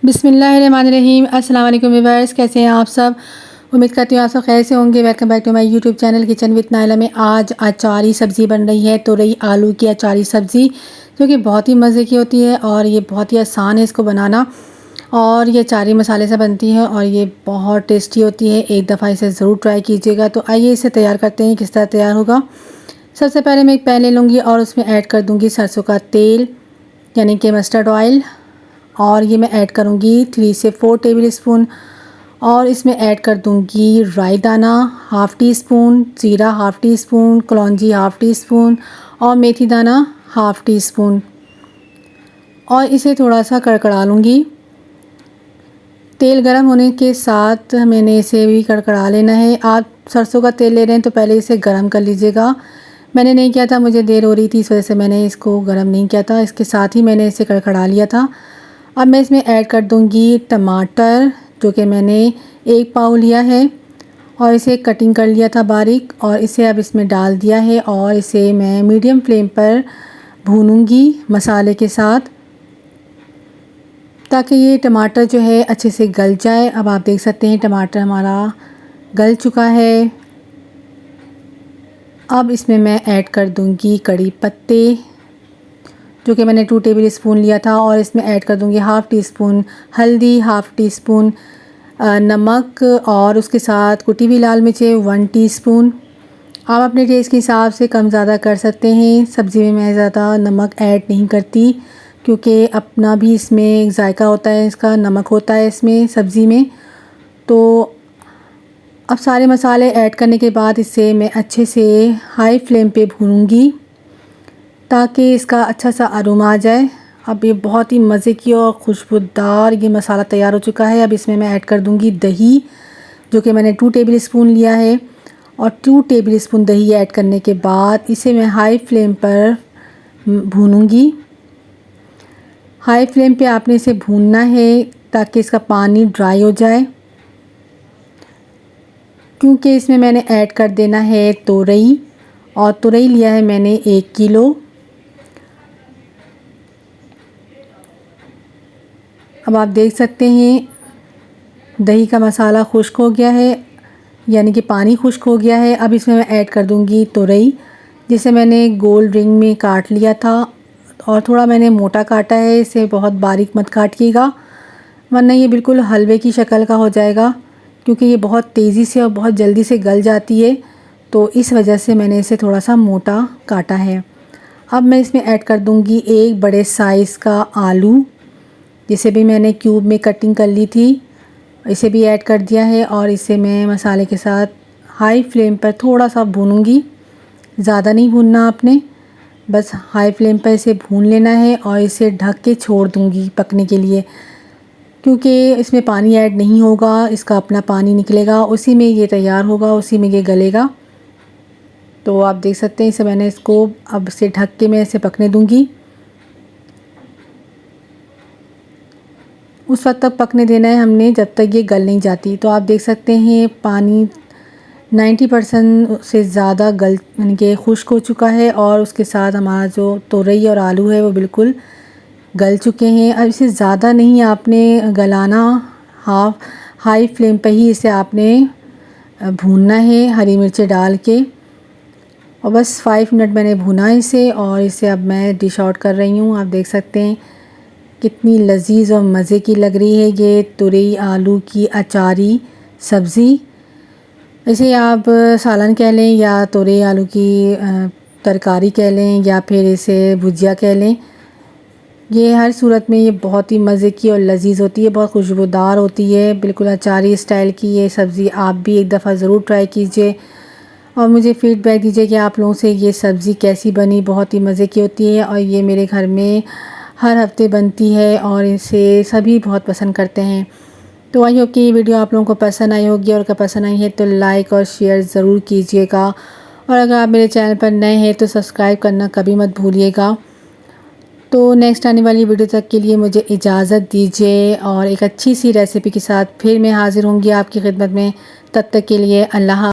बिस्मिल्लाहिर्रहमानिर्रहीम। अस्सलाम वालेकुम व्यूअर्स, कैसे हैं आप सब। उम्मीद करती हूँ आप सब खैर से होंगे। Welcome back to my YouTube channel kitchen with Naila में आज अचारी सब्ज़ी बन रही है, तुरई आलू की अचारी सब्ज़ी, जो कि बहुत ही मज़े की होती है और ये बहुत ही आसान है इसको बनाना। और ये अचारी मसाले से बनती है और ये बहुत टेस्टी होती है। एक दफ़ा इसे ज़रूर ट्राई कीजिएगा। तो आइए इसे तैयार करते हैं, किस तरह तैयार होगा। सबसे पहले मैं एक पैन ले लूँगी और उसमें ऐड कर दूँगी सरसों का तेल, यानी कि मस्टर्ड ऑयल। और ये मैं ऐड करूँगी 3 से 4 टेबल स्पून। और इसमें ऐड कर दूँगी राई दाना हाफ़ टी स्पून, जीरा हाफ़ टी स्पून, कलौंजी हाफ़ टी स्पून और मेथी दाना हाफ़ टी स्पून। और इसे थोड़ा सा कड़कड़ा लूँगी। तेल गर्म होने के साथ मैंने इसे भी कड़कड़ा लेना है। आप सरसों का तेल ले रहे हैं तो पहले इसे गर्म कर लीजिएगा। मैंने नहीं किया था, मुझे देर हो रही थी, इस वजह से मैंने इसको गर्म नहीं किया था। इसके साथ ही मैंने इसे कड़कड़ा लिया था। अब मैं इसमें ऐड कर दूंगी टमाटर, जो कि मैंने 1 पाव लिया है और इसे कटिंग कर लिया था बारीक। और इसे अब इसमें डाल दिया है और इसे मैं मीडियम फ्लेम पर भूनूंगी मसाले के साथ, ताकि ये टमाटर जो है अच्छे से गल जाए। अब आप देख सकते हैं टमाटर हमारा गल चुका है। अब इसमें मैं ऐड कर दूंगी कड़ी पत्ते, जो कि मैंने 2 टेबल स्पून लिया था। और इसमें ऐड कर दूंगी हाफ़ टी स्पून हल्दी, हाफ़ टी स्पून नमक और उसके साथ कुटी हुई लाल मिर्चें 1 टीस्पून। आप अपने टेस्ट के हिसाब से कम ज़्यादा कर सकते हैं। सब्ज़ी में मैं ज़्यादा नमक ऐड नहीं करती, क्योंकि अपना भी इसमें जायका होता है, इसका नमक होता है इसमें सब्ज़ी में। तो अब सारे मसाले ऐड करने के बाद इसे मैं अच्छे से हाई फ्लेम पे भूनूंगी, ताकि इसका अच्छा सा अरोमा आ जाए। अब ये बहुत ही मज़े की और खुशबूदार ये मसाला तैयार हो चुका है। अब इसमें मैं ऐड कर दूंगी दही, जो कि मैंने 2 टेबल स्पून लिया है। और 2 टेबल स्पून दही ऐड करने के बाद इसे मैं हाई फ्लेम पर भूनूंगी। हाई फ्लेम पे आपने इसे भूनना है ताकि इसका पानी ड्राई हो जाए, क्योंकि इसमें मैंने ऐड कर देना है तुरई। और तुरई लिया है मैंने 1 किलो। अब आप देख सकते हैं दही का मसाला खुश्क हो गया है, यानी कि पानी खुश्क हो गया है। अब इसमें मैं ऐड कर दूंगी तुरई, जिसे मैंने गोल रिंग में काट लिया था। और थोड़ा मैंने मोटा काटा है, इसे बहुत बारीक मत काटिएगा, वरना ये बिल्कुल हलवे की शक्ल का हो जाएगा, क्योंकि ये बहुत तेज़ी से और बहुत जल्दी से गल जाती है। तो इस वजह से मैंने इसे थोड़ा सा मोटा काटा है। अब मैं इसमें ऐड कर दूंगी 1 बड़े साइज़ का आलू, जिसे भी मैंने क्यूब में कटिंग कर ली थी, इसे भी ऐड कर दिया है। और इसे मैं मसाले के साथ हाई फ्लेम पर थोड़ा सा भूनूंगी। ज़्यादा नहीं भूनना आपने, बस हाई फ्लेम पर इसे भून लेना है। और इसे ढक के छोड़ दूंगी पकने के लिए, क्योंकि इसमें पानी ऐड नहीं होगा, इसका अपना पानी निकलेगा, उसी में ये तैयार होगा, उसी में ये गलेगा। तो आप देख सकते हैं इसे मैंने इसको अब से ढक के मैं इसे पकने दूंगी। उस वक्त तक पकने देना है हमने जब तक ये गल नहीं जाती। तो आप देख सकते हैं पानी 90% से ज़्यादा गल यानी कि खुश्क हो चुका है। और उसके साथ हमारा जो तुरई और आलू है वो बिल्कुल गल चुके हैं। अब इसे ज़्यादा नहीं आपने गलाना, हाई फ्लेम पे ही इसे आपने भूनना है हरी मिर्चें डाल के। और बस 5 मिनट मैंने भुना इसे, और इसे अब मैं डिश आउट कर रही हूँ। आप देख सकते हैं कितनी लजीज और मज़े की लग रही है ये तुरई आलू की अचारी सब्ज़ी। इसे आप सालन कह लें, या तुरई आलू की तरकारी कह लें, या फिर इसे भुजिया कह लें। ये हर सूरत में ये बहुत ही मज़े की और लजीज होती है, बहुत खुशबूदार होती है, बिल्कुल अचारी स्टाइल की ये सब्ज़ी। आप भी एक दफ़ा ज़रूर ट्राई कीजिए और मुझे फ़ीडबैक दीजिए कि आप लोगों से ये सब्ज़ी कैसी बनी। बहुत ही मज़े की होती है और ये मेरे घर में हर हफ्ते बनती है और इसे सभी बहुत पसंद करते हैं। तो आई होप कि ये वीडियो आप लोगों को पसंद आई होगी, और अगर पसंद आई है तो लाइक और शेयर ज़रूर कीजिएगा। और अगर आप मेरे चैनल पर नए हैं तो सब्सक्राइब करना कभी मत भूलिएगा। तो नेक्स्ट आने वाली वीडियो तक के लिए मुझे इजाज़त दीजिए, और एक अच्छी सी रेसिपी के साथ फिर मैं हाज़िर होंगी आपकी खिदमत में। तब तक के लिए अल्लाह।